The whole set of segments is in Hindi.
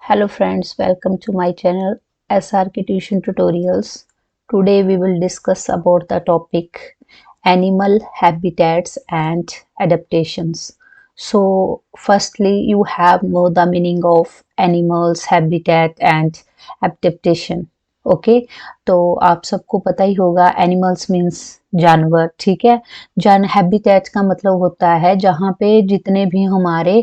Hello friends, welcome to my channel SRK Tuition Tutorials. Today we will discuss about the topic animal habitats and adaptations. So firstly you have know the meaning of animals habitat and adaptation. Okay तो आप सबको पता ही होगा एनिमल्स मीन्स जानवर, ठीक है। हैबिटेट का मतलब होता है जहाँ पे जितने भी हमारे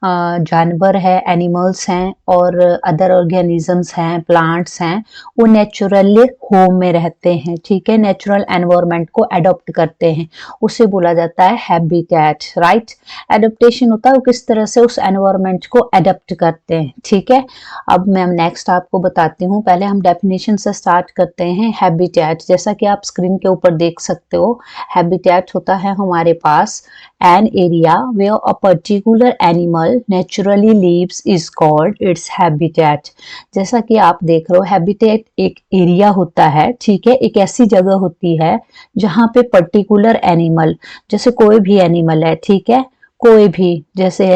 जानवर है, एनिमल्स हैं और अदर ऑर्गेनिजम्स हैं, प्लांट्स हैं, वो नेचुरली होम में रहते हैं, ठीक है। नेचुरल एनवायरनमेंट को अडॉप्ट करते हैं, उसे बोला जाता है हैबिटेट, राइट। एडप्टेशन होता है वो किस तरह से उस एनवायरनमेंट को अडॉप्ट करते हैं, ठीक है। अब मैं नेक्स्ट आपको बताती हूँ, पहले हम डेफिनेशन से स्टार्ट करते हैं। हैबिटेट जैसा कि आप स्क्रीन के ऊपर देख सकते हो, हैबिटेट होता है हमारे पास an area where a particular animal naturally lives is called its habitat। जैसा कि आप देख रहे हो, हैबिटेट एक एरिया होता है, ठीक है। एक ऐसी जगह होती है जहाँ पे पर्टिकुलर एनिमल, जैसे कोई भी एनिमल है, ठीक है, कोई भी, जैसे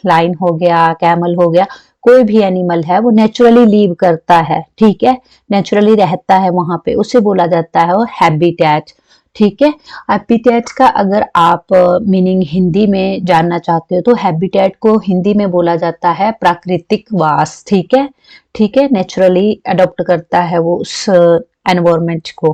लाइन हो गया, कैमल हो गया, कोई भी एनिमल है वो नेचुरली लीव करता है, ठीक है, नेचुरली रहता है वहां पे, उसे बोला जाता है वो हैबिटेट, ठीक है। हैबिटेट का अगर आप मीनिंग हिंदी में जानना चाहते हो तो हैबिटेट को हिंदी में बोला जाता है प्राकृतिक वास, ठीक है, ठीक है। नेचुरली अडॉप्ट करता है वो उस एनवायरमेंट को।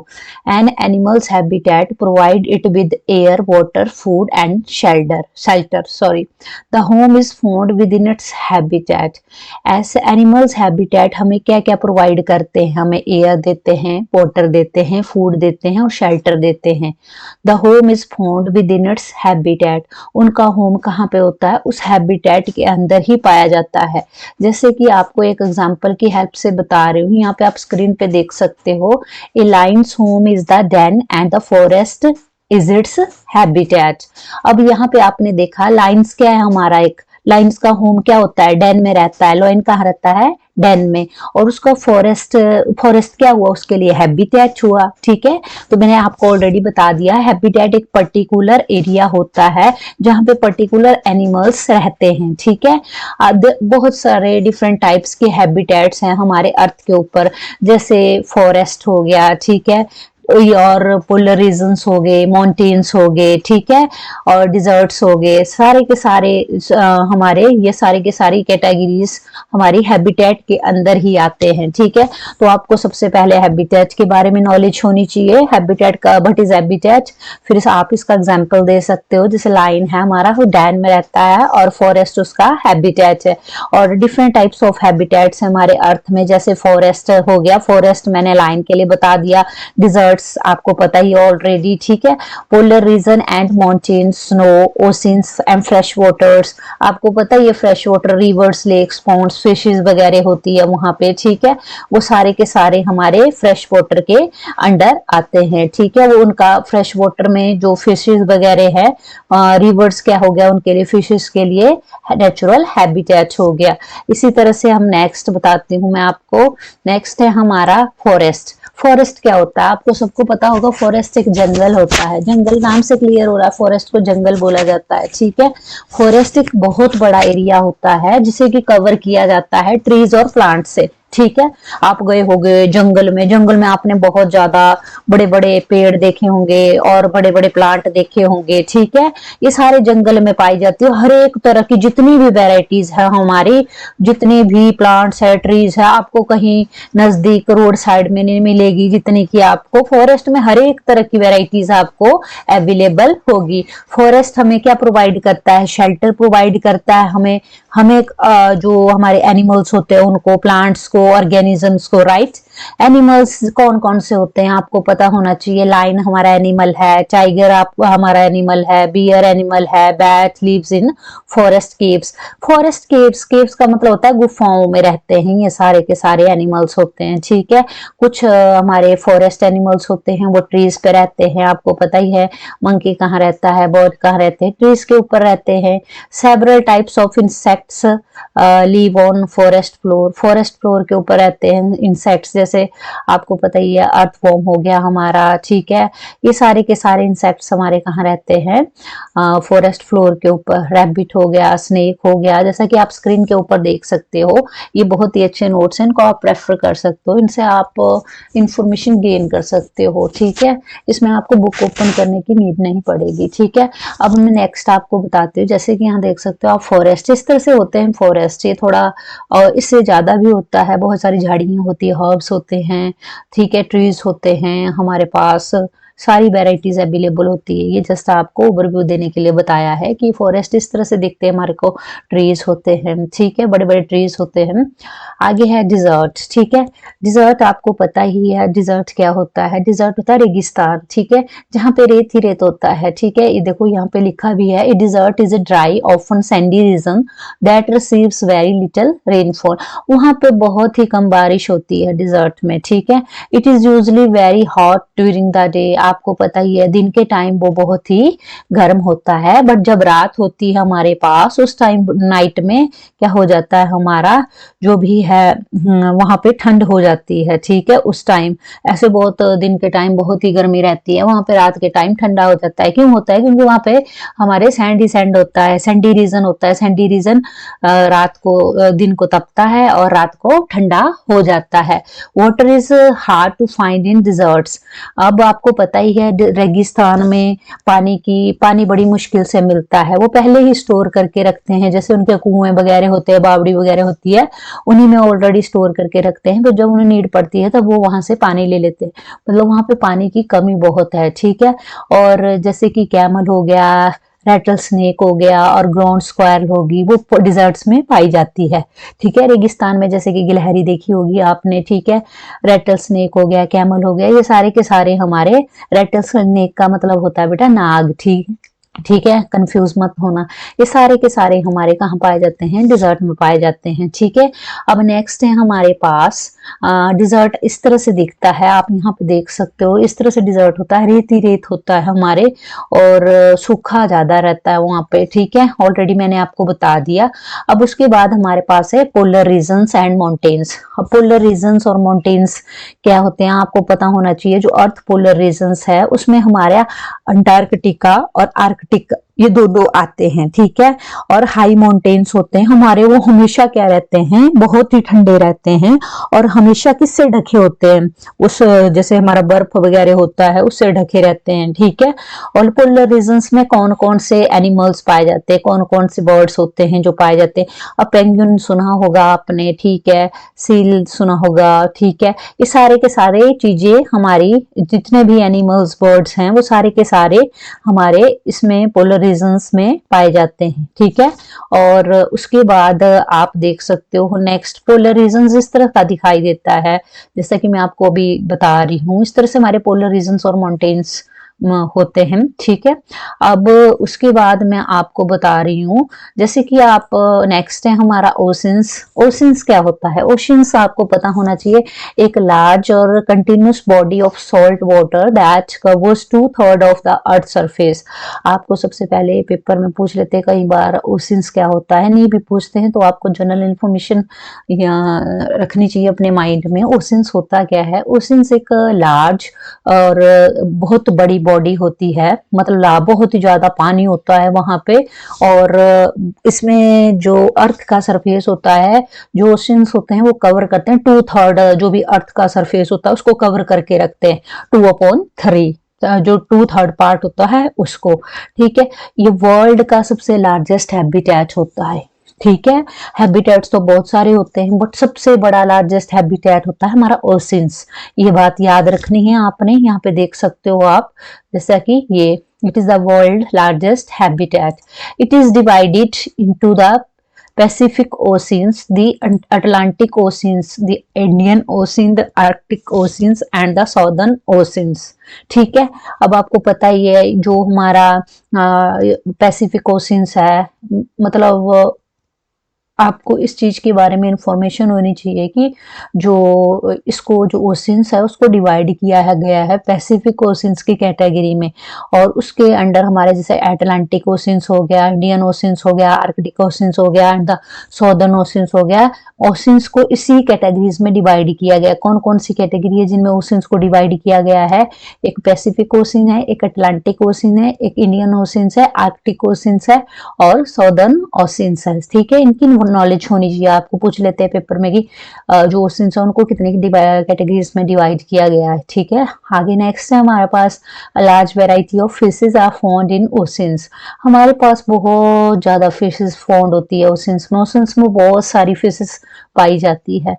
An animals habitat provide it with air, water, food and shelter sorry. The home is found within its habitat. ऐसे एनिमल्स हैबिटेट हमें क्या क्या प्रोवाइड करते हैं, हमें एयर देते हैं, वाटर देते हैं, फूड देते हैं और शेल्टर देते हैं। The home is found within its habitat. उनका होम कहाँ पे होता है, उस हैबिटेट के अंदर ही पाया जाता है। जैसे कि आपको एक एग्जांपल की हेल्प से बता रही हूँ, यहाँ पे आप स्क्रीन पे देख सकते हो, a lion's home is the den and the forest is its habitat. अब यहाँ पे आपने देखा लायंस क्या है, हमारा एक लायंस का होम क्या होता है, डेन में रहता है। लायन कहाँ रहता है, डेन में। और उसका फॉरेस्ट क्या हुआ, उसके लिए हैबिटेट हुआ, ठीक है। तो मैंने आपको ऑलरेडी बता दिया, हैबिटेट एक पर्टिकुलर एरिया होता है जहाँ पे पर्टिकुलर एनिमल्स रहते हैं, ठीक है। बहुत सारे डिफरेंट टाइप्स के हैबिटेट्स हैं हमारे अर्थ के ऊपर, जैसे फॉरेस्ट हो गया, ठीक है, और पोलर रीजन्स हो गए, माउंटेन्स हो गए, ठीक है, और डिजर्ट्स हो गए, सारे के सारे हमारे ये सारे के सारी कैटेगरीज हमारी हैबिटेट के अंदर ही आते हैं, ठीक है। तो आपको सबसे पहले हैबिटेट के बारे में नॉलेज होनी चाहिए, हैबिटेट का, व्हाट इज हैबिटेट। फिर आप इसका एग्जांपल दे सकते हो, जैसे लाइन है हमारा, वो डैन में रहता है और फॉरेस्ट उसका हैबिटेट है। और डिफरेंट टाइप्स ऑफ हैबिटेट्स हमारे अर्थ में, जैसे फॉरेस्ट हो गया, फॉरेस्ट मैंने लाइन के लिए बता दिया, डिजर्ट आपको पता ही ऑलरेडी, ठीक है। Polar region and mountain, snow, oceans and fresh waters, आपको पता ही है, fresh water, rivers, lakes, ponds, fishes वगैरह होती है वहां पे, ठीक है। वो सारे के सारे हमारे फ्रेश वाटर के अंडर आते हैं, ठीक है। वो उनका फ्रेश वाटर में जो फिशेस वगैरह है, रिवर्स क्या हो गया, उनके लिए, फिशेस के लिए नेचुरल हैबिटेट हो गया। इसी तरह से हम नेक्स्ट बताती हूँ मैं आपको। नेक्स्ट है हमारा फॉरेस्ट। फॉरेस्ट क्या होता है, आपको सबको पता होगा, फॉरेस्ट एक जंगल होता है। जंगल नाम से क्लियर हो रहा है, फॉरेस्ट को जंगल बोला जाता है, ठीक है। फॉरेस्ट एक बहुत बड़ा एरिया होता है जिसे कि कवर किया जाता है ट्रीज और प्लांट से, ठीक है। आप गए होंगे जंगल में, जंगल में आपने बहुत ज्यादा बड़े बड़े पेड़ देखे होंगे और बड़े बड़े प्लांट देखे होंगे, ठीक है। ये सारे जंगल में पाई जाती है, हर एक तरह की जितनी भी वेराइटीज है हमारी, जितनी भी प्लांट्स है, ट्रीज है, आपको कहीं नजदीक रोड साइड में नहीं मिलेगी जितनी की आपको फॉरेस्ट में हर एक तरह की वेराइटीज आपको अवेलेबल होगी। फॉरेस्ट हमें क्या प्रोवाइड करता है, शेल्टर प्रोवाइड करता है हमें, जो हमारे एनिमल्स होते हैं उनको, प्लांट्स को, ऑर्गेनिजम्स को, राइट। एनिमल्स कौन कौन से होते हैं आपको पता होना चाहिए। लाइन हमारा एनिमल है, टाइगर आप हमारा एनिमल है, बियर एनिमल है, bat lives in forest caves. Forest caves, caves का मतलब होता है गुफाओं में रहते हैं ये सारे के सारे एनिमल्स होते हैं, ठीक है। कुछ हमारे फॉरेस्ट एनिमल्स होते हैं वो ट्रीज पे रहते हैं, आपको पता ही है, मंकी कहाँ रहता है, बर्ड कहाँ रहते हैं, ट्रीज के ऊपर रहते हैं। Several types of insects leave on forest floor, forest floor के ऊपर रहते हैं इंसेक्ट्स, जैसे आपको पता ही है, अर्थवॉर्म हो गया हमारा, ठीक है, ये सारे के सारे इंसेक्ट्स हमारे कहाँ रहते हैं, फॉरेस्ट फ्लोर के ऊपर। रैबिट हो गया, स्नेक हो गया, जैसा कि आप स्क्रीन के ऊपर देख सकते हो। ये बहुत ही अच्छे नोट्स हैं, इनको आप प्रेफर कर सकते हो, इनसे आप इंफॉर्मेशन गेन कर सकते हो, ठीक है। इसमें आपको बुक ओपन करने की नीड नहीं पड़ेगी, ठीक है। अब मैं नेक्स्ट आपको बताती हूँ, जैसे कि यहाँ देख सकते हो आप, फॉरेस्ट इस तरह से होते हैं। फॉरेस्ट ये थोड़ा और इससे ज्यादा भी होता है, बहुत सारी झाड़ियां होती है, हर्ब्स होते हैं, ठीक है, ट्रीज होते हैं हमारे पास, सारी वेराइटीज अवेलेबल होती है। ये जस्ट आपको ओवरव्यू देने के लिए बताया है कि फॉरेस्ट इस तरह से दिखते हैं हमारे को, ट्रीज होते हैं, ठीक है, बड़े बड़े ट्रीज होते हैं। आगे है डिजर्ट, ठीक है। डिजर्ट आपको पता ही है, डिजर्ट क्या होता है, डिजर्ट होता है रेगिस्तान, ठीक है, जहाँ पे रेत ही रेत होता है, ठीक है। ये देखो यहाँ पे लिखा भी है, a desert is a dry often sandy region that receives very little rainfall. वहां पे बहुत ही कम बारिश होती है डिजर्ट में, ठीक है। It is usually very hot during the day, आपको पता ही है दिन के टाइम वो बहुत ही गर्म होता है, बट जब रात होती है हमारे पास, उस टाइम नाइट में क्या हो जाता है, हमारा जो भी है वहां पे ठंड हो जाती है, ठीक है। उस टाइम ऐसे बहुत दिन के टाइम बहुत ही गर्मी रहती है, वहां पे रात के टाइम ठंडा हो जाता है। क्यों होता है? क्योंकि वहां पे हमारे सैंड ही सैंड होता है, सैंडी रीजन होता है। सैंडी रीजन रात को दिन को तपता है और रात को ठंडा हो जाता है। Water is hard to find in deserts. अब आपको पता ही है रेगिस्तान में पानी बड़ी मुश्किल से मिलता है, वो पहले ही स्टोर करके रखते हैं, जैसे उनके कुएं वगैरह होते हैं, बावड़ी वगैरह होती है, उन्हीं में ऑलरेडी स्टोर करके रखते हैं, तो जब उन्हें नीड पड़ती है तब वो वहां से पानी ले लेते हैं। मतलब वहां पे पानी की कमी बहुत है, ठीक है। और जैसे कि कैमल हो गया, रेटल स्नेक हो गया और ग्राउंड स्क्वायरल होगी, वो डिजर्ट्स में पाई जाती है, ठीक है। रेगिस्तान में जैसे कि गिलहरी देखी होगी आपने, ठीक है, रेटल स्नेक हो गया, कैमल हो गया, ये सारे के सारे हमारे, रेटल स्नेक का मतलब होता है बेटा नाग, ठीक ठीक है, कंफ्यूज मत होना। ये सारे के सारे हमारे कहाँ पाए जाते हैं, डिजर्ट में पाए जाते हैं, ठीक है। अब नेक्स्ट है हमारे पास डिजर्ट इस तरह से दिखता है, आप यहाँ पे देख सकते हो, इस तरह से डिजर्ट होता है, रेत ही रेत होता है हमारे, और सूखा ज्यादा रहता है वहां पे, ठीक है, ऑलरेडी मैंने आपको बता दिया। अब उसके बाद हमारे पास है पोलर रीजन्स एंड माउंटेन्स। अब पोलर रीजन्स और माउंटेन्स क्या होते हैं आपको पता होना चाहिए। जो अर्थ पोलर रीजन्स है उसमें हमारा अंटार्कटिका और आर्कटिक ये दो आते हैं, ठीक है। और हाई माउंटेन्स होते हैं हमारे, वो हमेशा क्या रहते हैं, बहुत ही ठंडे रहते हैं और हमेशा किससे ढके होते हैं, उस जैसे हमारा बर्फ वगैरह होता है उससे ढके रहते हैं, ठीक है। और पोलर रीजन्स में कौन कौन से एनिमल्स पाए जाते हैं, कौन कौन से बर्ड्स होते हैं जो पाए जाते हैं। अब पेंगुइन सुना होगा आपने, ठीक है, सील सुना होगा, ठीक है। ये सारे के सारे चीजें हमारी, जितने भी एनिमल्स बर्ड्स हैं वो सारे के सारे हमारे इसमें पोलर रीजन्स में पाए जाते हैं, ठीक है। और उसके बाद आप देख सकते हो नेक्स्ट पोलर रीजन्स इस तरह का दिखाई देता है, जैसा कि मैं आपको अभी बता रही हूँ, इस तरह से हमारे पोलर रीजन्स और माउंटेन्स होते हैं, ठीक है। अब उसके बाद मैं आपको बता रही हूँ, जैसे कि आप नेक्स्ट है हमारा ओशंस। ओशंस क्या होता है? ओशंस आपको पता होना चाहिए, एक लार्ज और continuous body of salt water that covers 2/3 of the earth surface. आपको सबसे पहले पेपर में पूछ लेते हैं कई बार ओशंस क्या होता है, नहीं भी पूछते हैं तो आपको जनरल इंफॉर्मेशन रखनी चाहिए अपने माइंड में। ओशंस होता क्या है? ओशंस एक लार्ज और बहुत बड़ी बॉडी होती है, मतलब बहुत ही ज्यादा पानी होता है वहां पे, और इसमें जो अर्थ का सरफेस होता है, जो ओशंस होते हैं वो कवर करते हैं 2/3, जो भी अर्थ का सरफेस होता है उसको कवर करके रखते हैं, 2/3 जो 2/3 पार्ट होता है उसको, ठीक है। ये वर्ल्ड का सबसे लार्जेस्ट हैबिटेट होता है, ठीक है। हैबिटेट्स तो बहुत सारे होते हैं बट सबसे बड़ा लार्जेस्ट हैबिटेट होता है हमारा ओशंस। ये बात याद रखनी है आपने, यहाँ पे देख सकते हो आप, जैसा कि ये it is the world largest habitat. It is divided into the Pacific Oceans, the Atlantic Oceans, the Indian Ocean, the Arctic Oceans and the Southern Oceans, ठीक है। अब आपको पता ही है जो हमारा पैसिफिक ओशियंस है, मतलब आपको इस चीज के बारे में इंफॉर्मेशन होनी चाहिए कि जो ओशियंस है उसको डिवाइड किया है गया है पैसिफिक ओशियंस की कैटेगरी में, और उसके अंडर हमारे जैसे अटलांटिक ओशियंस हो गया, इंडियन ओशियंस हो गया, आर्कटिक ओशियंस हो गया एंड द सॉदर्न ओशियंस हो गया। ओशियंस को इसी कैटेगरीज में डिवाइड किया गया। कौन कौन सी कैटेगरी है जिनमें ओशियंस को डिवाइड किया गया है? एक पैसिफिक ओशियन है, एक अटलांटिक ओशियन है, एक इंडियन ओशियंस है, आर्कटिक ओशियंस है और सॉदर्न ओशियंस है। ठीक है, इनकी नॉलेज होनी चाहिए। आपको पूछ लेते हैं पेपर में कि जो ओशियंस है उनको कितने कैटेगरीज में डिवाइड किया गया है। ठीक है, आगे नेक्स्ट है हमारे पास large variety of fishes are found in oceans. हमारे पास बहुत ज्यादा फिशेज फाउंड होती है ओशियंस में। ओशियंस में बहुत सारी फिशेज पाई जाती है।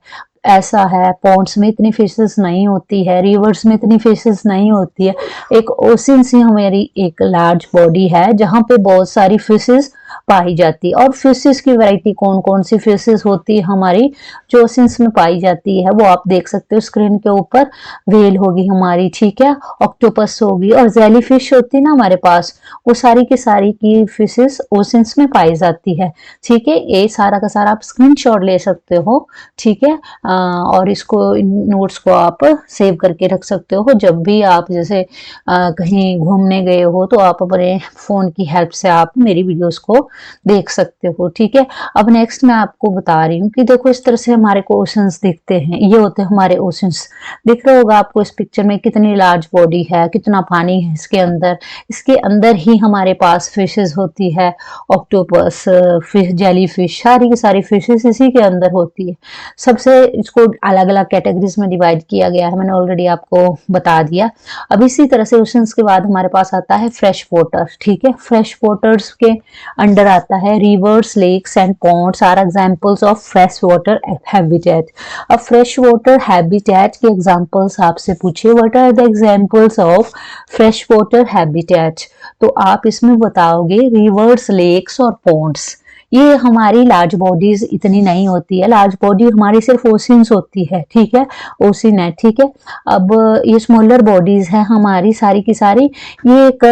ऐसा है, पॉन्ड्स में इतनी फिशेस नहीं होती है, रिवर्स में इतनी फिशेस नहीं होती है। एक ओशियंस ही हमारी एक लार्ज बॉडी है जहां पे बहुत सारी फिशेस पाई जाती है। और फिशेस की वैरायटी कौन कौन सी फिशेस होती है हमारी जो ओशियंस में पाई जाती है वो आप देख सकते हो स्क्रीन के ऊपर। व्हेल होगी हमारी, ठीक है, ऑक्टोपस होगी और जेली फिश होती है ना हमारे पास, वो सारी की सारी की फिशेस ओशियंस में पाई जाती है। ठीक है, ये सारा का सारा आप स्क्रीनशॉट ले सकते हो। ठीक है, और इसको इन नोट्स को आप सेव करके रख सकते हो। जब भी आप जैसे कहीं घूमने गए हो तो आप अपने फोन की हेल्प से आप मेरी वीडियोस को देख सकते हो। ठीक है, अब नेक्स्ट मैं आपको बता रही हूँ कि देखो इस तरह से हमारे को ओशंस दिखते हैं। ये होते हैं हमारे ओशंस। दिख रहा होगा आपको इस पिक्चर में कितनी लार्ज बॉडी है, कितना पानी है इसके अंदर। इसके अंदर ही हमारे पास फिशेस होती है, ऑक्टोपस, फिश, जेली फिश, सारी की सारी फिशेस इसी के अंदर होती है। सबसे इसको अलग अलग कैटेगरीज में डिवाइड किया गया है, मैंने ऑलरेडी आपको बता दिया। अब इसी तरह से ओशंस के बाद हमारे पास आता है फ्रेश वाटर। ठीक है, फ्रेश वाटर्स के अंडर आता है rivers, lakes and ponds are examples of fresh water habitat. अब फ्रेश वाटर हैबिटेट के एग्जांपल्स आपसे पूछे, what are the examples of fresh water habitat, तो आप इसमें बताओगे रिवर्स, लेक्स और पॉन्ड्स। ये हमारी लार्ज बॉडीज इतनी नहीं होती है, लार्ज बॉडी हमारी सिर्फ ओशियंस होती है। ठीक है, ओशियन है। ठीक है, अब ये स्मॉलर बॉडीज है हमारी सारी की सारी। ये एक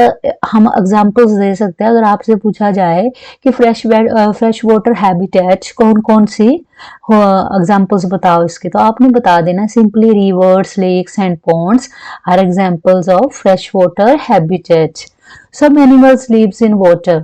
हम एग्जांपल्स दे सकते हैं। अगर आपसे पूछा जाए कि फ्रेश वाटर हैबिटेट कौन कौन सी एग्जांपल्स बताओ इसके, तो आपने बता देना simply rivers, lakes and ponds are examples of fresh water habitat. Some animals lives in water,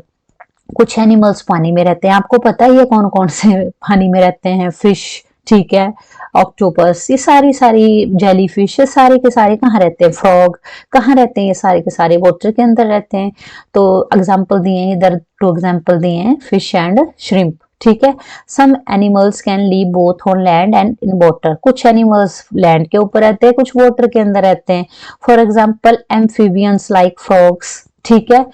कुछ एनिमल्स पानी में रहते हैं। आपको पता ही है कौन कौन से पानी में रहते हैं? फिश, ठीक है, ऑक्टोपस, ये सारी जेली फिश, ये सारे के सारे कहाँ रहते हैं? फ्रॉग कहाँ रहते हैं? ये सारे के सारे वाटर के अंदर रहते हैं। तो एग्जाम्पल दिए हैं इधर, 2 एग्जाम्पल दिए हैं, फिश एंड श्रिम्प। ठीक है, some animals can live both on land and in water, कुछ एनिमल्स लैंड के ऊपर रहते हैं, कुछ वाटर के अंदर रहते हैं। For example amphibians like frogs, ठीक है,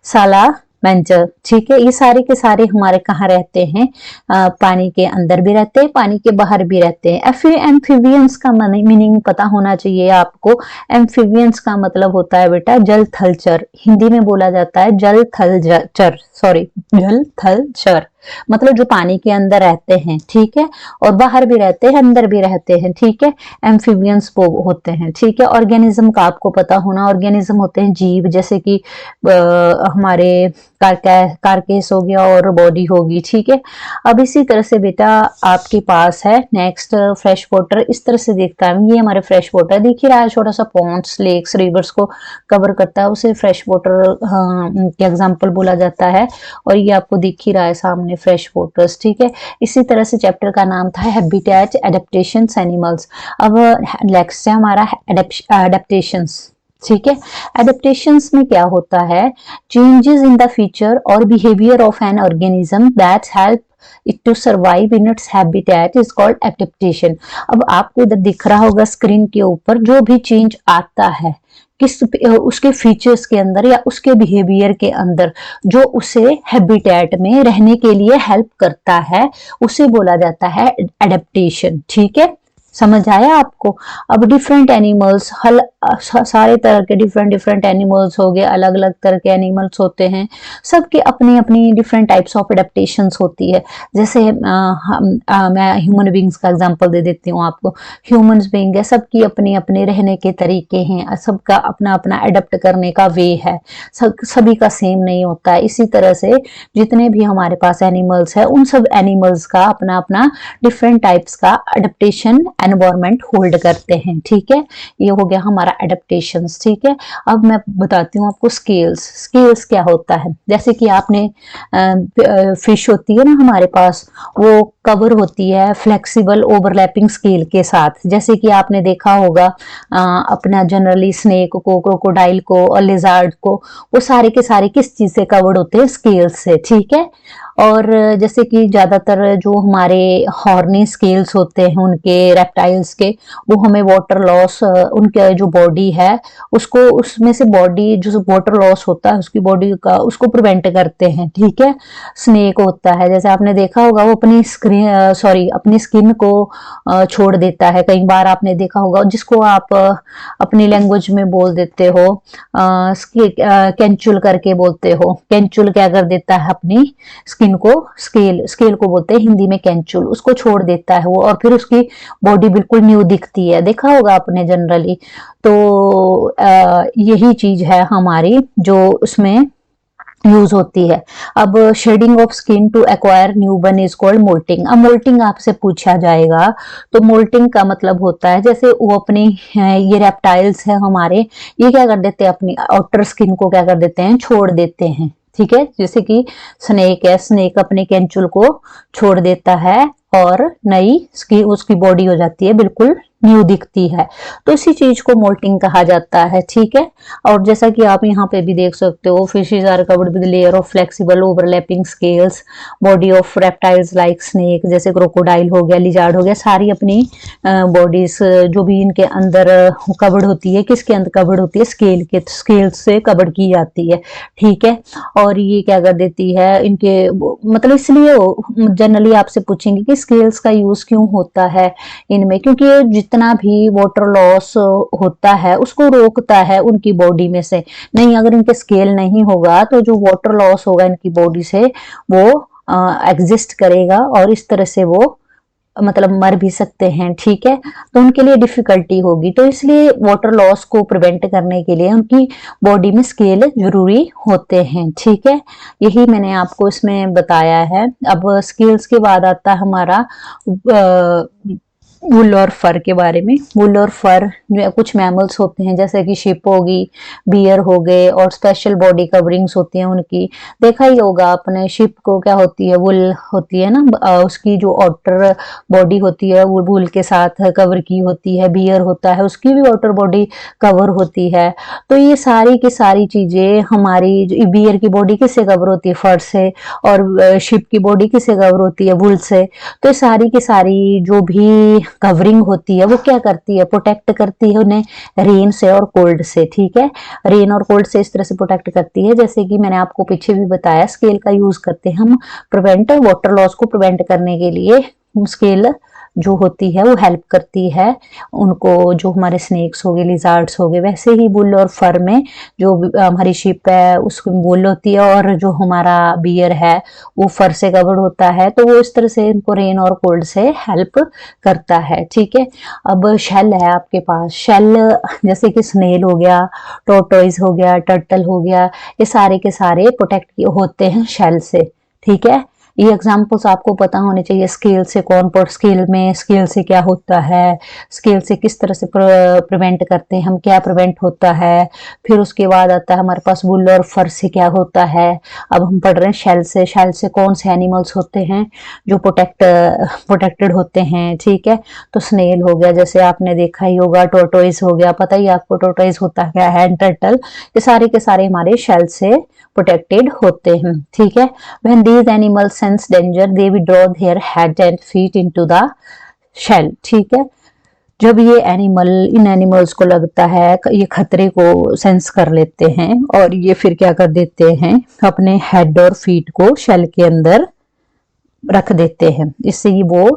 साला मेंजर। ठीक है, ये सारे के सारे हमारे कहाँ रहते हैं? पानी के अंदर भी रहते हैं, पानी के बाहर भी रहते हैं। एम्फीबियंस का मीनिंग पता होना चाहिए आपको। एम्फीबियंस का मतलब होता है बेटा जल थल चर, हिंदी में बोला जाता है जल थल चर, सॉरी जल थल चर, मतलब जो पानी के अंदर रहते हैं। ठीक है, और बाहर भी रहते हैं, अंदर भी रहते हैं। ठीक है, एम्फीबियंस वो होते हैं। ठीक है, ऑर्गेनिज्म का आपको पता होना, ऑर्गेनिज्म होते हैं जीव, जैसे कि हमारे कारकेस हो गया और बॉडी होगी। ठीक है, अब इसी तरह से बेटा आपके पास है नेक्स्ट फ्रेश वाटर। इस तरह से देखता है, ये हमारे फ्रेश वाटर दिख ही रहा है, छोटा सा पॉन्ड्स, लेक्स, रिवर्स को कवर करता है, उसे फ्रेश वाटर के एग्जाम्पल बोला जाता है। और ये आपको दिख ही रहा है सामने फ्रेश वाटर्स। ठीक है, इसी तरह से चैप्टर का नाम था हैबिटेट एडेप्टेशंस एनिमल्स। अब नेक्स्ट है हमारा एडेप्टेशंस। ठीक है, एडेप्टेशंस में क्या होता है? चेंजेस इन द फीचर और behaviour of an organism that help it to survive in its habitat is called adaptation. अब आपको इधर दिख रहा होगा स्क्रीन के ऊपर, जो भी चेंज आता है किस उसके फीचर्स के अंदर या उसके बिहेवियर के अंदर, जो उसे हैबिटेट में रहने के लिए हेल्प करता है, उसे बोला जाता है एडेप्टेशन। ठीक है, समझ आया आपको। अब डिफरेंट एनिमल्स, हल सारे तरह के डिफरेंट डिफरेंट एनिमल्स हो गए, अलग अलग तरह के एनिमल्स होते हैं, सबकी अपनी अपनी डिफरेंट टाइप्स ऑफ एडेप्टेशंस होती है। जैसे मैं ह्यूमन बींग्स का एग्जांपल दे देती हूँ आपको। ह्यूमंस बींग है, सबकी अपनी अपनी रहने के तरीके हैं, सबका अपना अपना अडेप्ट करने का वे है, सभी का सेम नहीं होता है। इसी तरह से जितने भी हमारे पास एनिमल्स है, उन सब एनिमल्स का अपना अपना डिफरेंट टाइप्स का अडेप्टेशन एनवायरमेंट होल्ड करते हैं। ठीक है, ये हो गया हमारा एडेप्टेशंस। ठीक है, अब मैं बताती हूँ आपको स्केल्स। स्केल्स क्या होता है, जैसे कि आपने फिश होती है ना हमारे पास, वो कवर होती है फ्लेक्सिबल ओवरलैपिंग स्केल के साथ। जैसे कि आपने देखा होगा अपना जनरली स्नेक को, क्रोकोडाइल को और लिजार्ड को, वो सारे के सारे किस चीज से कवर्ड होते हैं, स्केल से। ठीक है, और जैसे कि ज्यादातर जो हमारे हॉर्नी स्केल्स होते हैं उनके, रेप्टाइल्स के, वो हमें वाटर लॉस, उनके जो बॉडी है उसको, उसमें से बॉडी जो वाटर लॉस होता है उसकी बॉडी का, उसको प्रिवेंट करते हैं। ठीक है, स्नेक होता है, जैसे आपने देखा होगा, वो अपनी अपनी स्किन को छोड़ देता है। कई बार आपने देखा होगा, जिसको आप अपनी लैंग्वेज में बोल देते हो कैंचुल करके बोलते हो। कैंचुल क्या कर देता है, अपनी स्किन को, स्केल को बोलते हैं हिंदी में कैंचुल, उसको छोड़ देता है वो, और फिर उसकी बॉडी बिल्कुल न्यू दिखती है। देखा होगा आपने जनरली। तो यही चीज है हमारी जो उसमें यूज होती है। अब shedding of skin to acquire new burn is called moulting. अब मोल्टिंग आपसे पूछा जाएगा, तो मोल्टिंग का मतलब होता है, जैसे वो अपनी ये रेप्टाइल्स है हमारे, ये क्या कर देते हैं, अपनी आउटर स्किन को क्या कर देते हैं, छोड़ देते हैं। ठीक है, जैसे कि स्नेक है, स्नेक अपने कैंचुल को छोड़ देता है और नई उसकी बॉडी हो जाती है, बिल्कुल न्यू दिखती है। तो इसी चीज को मोल्टिंग कहा जाता है। ठीक है, और जैसा कि आप यहाँ पे भी देख सकते हो, fishes are covered with layer of flexible overlapping scales, body of reptiles like snake, जैसे क्रोकोडाइल हो गया, लिजार्ड हो गया, सारी अपनी बॉडीज जो भी इनके अंदर कवर्ड होती है, किसके अंदर कवर्ड होती है, स्केल से कवर्ड की जाती है। ठीक है, और ये क्या कर देती है, इनके मतलब, इसलिए जनरली आपसे पूछेंगे कि स्केल्स का यूज क्यों होता है इनमें, क्योंकि जितना भी वाटर लॉस होता है उसको रोकता है उनकी बॉडी में से। नहीं, अगर इनके स्केल नहीं होगा तो जो वाटर लॉस होगा इनकी बॉडी से वो एग्जिस्ट करेगा, और इस तरह से वो मतलब मर भी सकते हैं। ठीक है, तो उनके लिए डिफिकल्टी होगी। तो इसलिए वाटर लॉस को प्रिवेंट करने के लिए उनकी बॉडी में स्केल जरूरी होते हैं। ठीक है, यही मैंने आपको इसमें बताया है। अब स्केल्स के बाद आता है हमारा वुल और फर के बारे में। वुल और फर कुछ मैमल्स होते हैं, जैसे कि शिप होगी, बियर हो गए, और स्पेशल बॉडी कवरिंग्स होती हैं उनकी। देखा ही होगा अपने, शिप को क्या होती है, वुल होती है ना, उसकी जो आउटर बॉडी होती है वो वुल के साथ कवर की होती है। बियर होता है, उसकी भी आउटर बॉडी कवर होती है। तो ये सारी की सारी चीजें हमारी, बियर की बॉडी किससे कवर होती है, फर से, और शिप की बॉडी किससे कवर होती है, वुल से। तो सारी की सारी जो भी कवरिंग होती है वो क्या करती है, प्रोटेक्ट करती है उन्हें रेन से और कोल्ड से। ठीक है, रेन और कोल्ड से इस तरह से प्रोटेक्ट करती है, जैसे कि मैंने आपको पीछे भी बताया, स्केल का यूज करते हैं हम प्रिवेंट, वाटर लॉस को प्रिवेंट करने के लिए स्केल जो होती है वो हेल्प करती है उनको, जो हमारे स्नेक्स हो गए, लिजार्ड्स हो गए। वैसे ही वुल और फर में जो हमारी शिप है उसको वुल होती है, और जो हमारा बियर है वो फर से कवर्ड होता है। तो वो इस तरह से इनको रेन और कोल्ड से हेल्प करता है। ठीक है, अब शेल है आपके पास। शेल जैसे कि स्नेल हो गया, टोर्टोइज हो गया, टर्टल हो गया, ये सारे के सारे प्रोटेक्ट होते हैं शेल से। ठीक है, ये एग्जाम्पल्स आपको पता होने चाहिए। स्केल से कौन, पर स्केल में स्केल से क्या होता है, स्केल से किस तरह से प्रिवेंट करते हैं हम, क्या प्रिवेंट होता है। फिर उसके बाद आता है हमारे पास वुल और फर से क्या होता है। अब हम पढ़ रहे हैं शेल से। शेल से कौन से एनिमल्स होते हैं जो प्रोटेक्टेड होते हैं। ठीक है, तो स्नेल हो गया, जैसे आपने देखा ही होगा, टोर्टोइज हो गया, पता ही आपको टोर्टोइज होता क्या है, टर्टल, ये सारे के सारे हमारे शेल से प्रोटेक्टेड होते हैं। ठीक है, when these animals sense danger they withdraw their head and feet into the shell। ठीक है, जब ये इन एनिमल्स को लगता है, ये खतरे को सेंस कर लेते हैं, और ये फिर क्या कर देते हैं, अपने हेड और फीट को शेल के अंदर रख देते हैं, इससे वो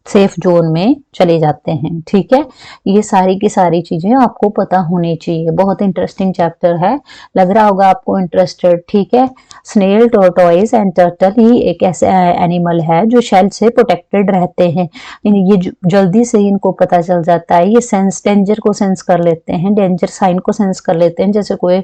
सेफ जोन में चले जाते हैं। ठीक है, ये सारी की सारी चीजें आपको पता होनी चाहिए। बहुत इंटरेस्टिंग चैप्टर है, लग रहा होगा आपको इंटरेस्टेड। ठीक है, स्नेल, टोरटॉइस एंड टर्टल ही एक ऐसे एनिमल है जो शेल से प्रोटेक्टेड रहते हैं। ये जल्दी से इनको पता चल जाता है, ये सेंस डेंजर को सेंस कर लेते हैं, डेंजर साइन को सेंस कर लेते हैं। जैसे कोई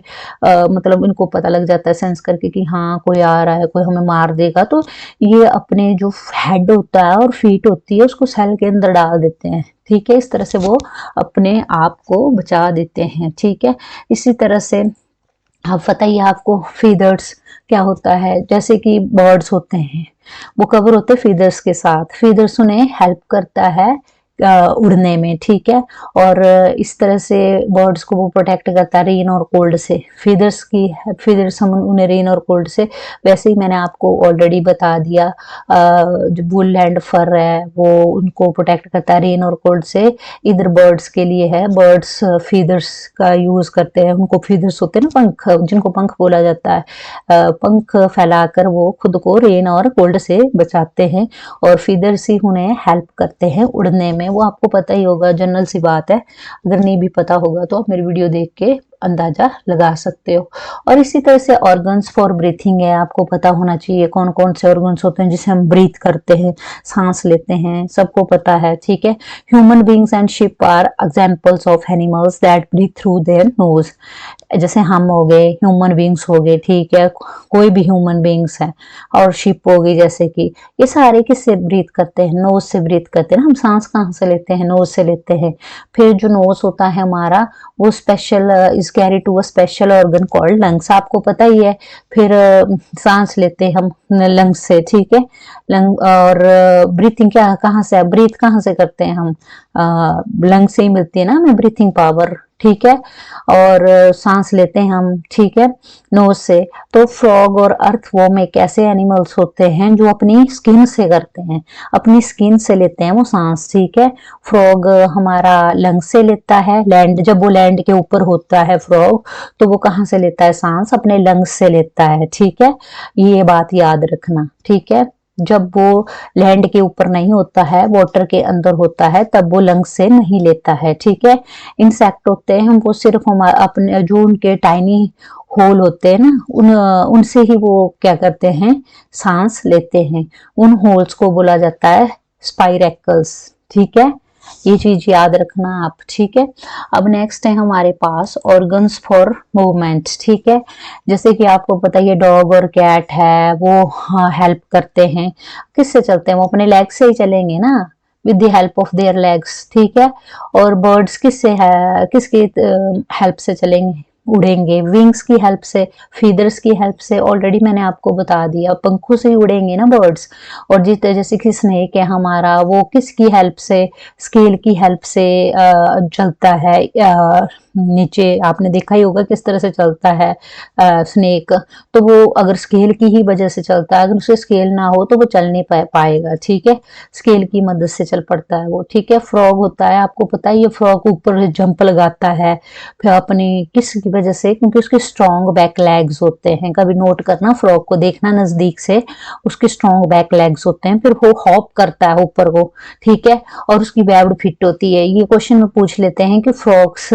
मतलब इनको पता लग जाता है सेंस करके कि हाँ कोई आ रहा है, कोई हमें मार देगा, तो ये अपने जो हेड होता है और फीट होती है उसको सेल के अंदर डाल देते हैं। ठीक है, इस तरह से वो अपने आप को बचा देते हैं। ठीक है, इसी तरह से आप बताइए आपको फीदर्स क्या होता है। जैसे कि बर्ड्स होते हैं वो कवर होते हैं फीदर्स के साथ, फीदर्स उन्हें हेल्प करता है उड़ने में। ठीक है, और इस तरह से बर्ड्स को वो प्रोटेक्ट करता है रेन और कोल्ड से। फीदर्स हम उन्हें रेन और कोल्ड से, वैसे ही मैंने आपको ऑलरेडी बता दिया, जो वुल एंड फर है वो उनको प्रोटेक्ट करता है रेन और कोल्ड से। इधर बर्ड्स के लिए है, बर्ड्स फीदर्स का यूज करते हैं, उनको फीदर्स होते हैं ना, पंख, जिनको पंख बोला जाता है, पंख फैलाकर वो खुद को रेन और कोल्ड से बचाते हैं, और फीदर्स ही उन्हें हेल्प करते हैं उड़ने में। वो आपको पता ही होगा, जनरल सी बात है, अगर नहीं भी पता होगा तो आप मेरी वीडियो देख के अंदाजा लगा सकते हो। और इसी तरह से ऑर्गन्स फॉर ब्रीथिंग है, आपको पता होना चाहिए कौन कौन से ऑर्गन्स होते हैं जिसे हम ब्रीथ करते हैं, सांस लेते हैं, सबको पता है। ठीक है, human beings and sheep are examples of animals that breathe through their nose. जैसे हम हो गए, ह्यूमन बींग्स हो गए, ठीक है, कोई भी ह्यूमन बींग्स है, और शिप हो गई, जैसे कि ये सारे किससे ब्रीथ करते हैं, नोज से ब्रीथ करते हैं ना। हम सांस कहाँ से लेते हैं, नोज से लेते हैं। फिर जो नोज होता है हमारा, वो special is carry to a special organ called lungs, आपको पता ही है। फिर सांस लेते हैं हम लंग्स से। ठीक है, लंग और ब्रीथिंग क्या कहाँ से, ब्रीथ कहाँ से करते हैं हम, लंग से ही मिलती है ना हमें ब्रीथिंग पावर। ठीक है, और सांस लेते हैं हम, ठीक है, नोज से। तो फ्रॉग और अर्थवॉर्म एक ऐसे एनिमल्स होते हैं जो अपनी स्किन से करते हैं, अपनी स्किन से लेते हैं वो सांस। ठीक है, फ्रॉग हमारा लंग से लेता है, लैंड, जब वो लैंड के ऊपर होता है फ्रॉग, तो वो कहाँ से लेता है सांस, अपने लंग्स से लेता है। ठीक है, ये बात याद रखना। ठीक है, जब वो लैंड के ऊपर नहीं होता है, वाटर के अंदर होता है, तब वो लंग्स से नहीं लेता है। ठीक है, इंसेक्ट होते हैं वो सिर्फ हम अपने जो उनके टाइनी होल होते हैं ना, उनसे ही वो क्या करते हैं, सांस लेते हैं। उन होल्स को बोला जाता है स्पाइरेकल्स। ठीक है, ये चीज याद रखना आप। ठीक है, अब नेक्स्ट है हमारे पास ऑर्गन्स फॉर मूवमेंट। ठीक है, जैसे कि आपको पता है डॉग और कैट है वो हेल्प करते हैं, किससे चलते हैं, वो अपने लेग से ही चलेंगे ना, with the help of their legs. ठीक है, और बर्ड्स किससे है, किसकी हेल्प से चलेंगे, उड़ेंगे, विंग्स की हेल्प से, फीदर्स की हेल्प से। ऑलरेडी मैंने आपको बता दिया, पंखों से ही उड़ेंगे ना बर्ड्स। और जैसे कि स्नेक है हमारा, वो किसकी हेल्प से, स्केल की हेल्प से चलता है, नीचे आपने देखा ही होगा किस तरह से चलता है स्नेक। तो वो अगर स्केल की ही वजह से चलता है, अगर उसे स्केल ना हो तो वो चल नहीं पाएगा। ठीक है, स्केल की मदद से चल पड़ता है वो। ठीक है, फ्रॉग होता है, आपको पता है ये फ्रॉग ऊपर जंप लगाता है, फिर अपनी किसकी वजह से, क्योंकि उसके स्ट्रॉन्ग बैक लेग्स होते हैं। कभी नोट करना, फ्रॉग को देखना नजदीक से, उसके स्ट्रॉन्ग बैक लेग्स होते हैं, फिर वो हॉप करता है ऊपर को। ठीक है, और उसकी वेब्ड फिट होती है। ये क्वेश्चन में पूछ लेते हैं कि फ्रॉग्स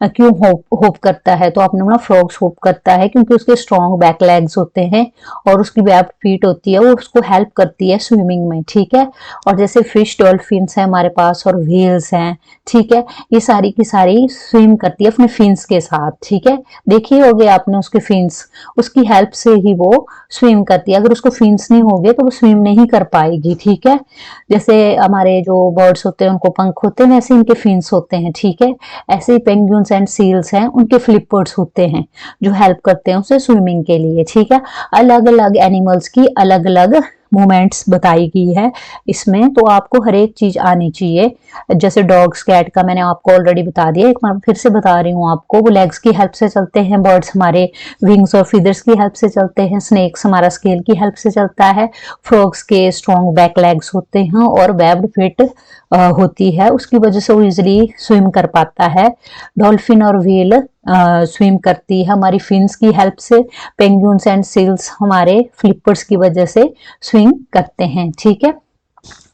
क्यों होप करता है, तो आपने बोला फ्रॉग्स होप करता है क्योंकि उसके स्ट्रॉन्ग बैक लेग्स होते हैं और उसकी वेब्ड फीट होती है, वो उसको हेल्प करती है स्विमिंग में। ठीक है, और जैसे फिश, डॉल्फिन्स है हमारे पास, और व्हेल्स हैं। ठीक है, ये सारी की सारी स्विम करती है अपने फिन्स के साथ। ठीक है, देखिए होगे आपने उसके फिन्स, उसकी हेल्प से ही वो स्विम करती है। अगर उसको फिन्स नहीं होंगे तो वो स्विम नहीं कर पाएगी। ठीक है, जैसे हमारे जो बर्ड्स होते हैं उनको पंख होते हैं, वैसे इनके फिन्स होते हैं। ठीक है, ऐसे ही पेंगुइन्स एंड सील्स हैं, उनके फ्लिपर्स होते हैं जो हेल्प करते हैं उसे स्विमिंग के लिए। ठीक है, अलग अलग एनिमल्स की अलग अलग मूवमेंट्स बताई गई है इसमें, तो आपको हर एक चीज आनी चाहिए। जैसे डॉग्स, कैट का मैंने आपको ऑलरेडी बता दिया, एक बार फिर से बता रही हूँ आपको। वो लेग्स की हेल्प से चलते हैं, बर्ड्स हमारे विंग्स और फीदर्स की हेल्प से चलते हैं, स्नेक्स हमारा स्केल की हेल्प से चलता है, फ्रॉग्स के स्ट्रॉन्ग बैक लेग्स होते हैं और वेब्ड फिट होती है, उसकी वजह से वो इजिली स्विम कर पाता है। डॉल्फिन और व्हेल स्विम करती है हमारी फिन्स की हेल्प से, पेंगुइन्स एंड सील्स हमारे फ्लिपर्स की वजह से स्विम करते हैं। ठीक है,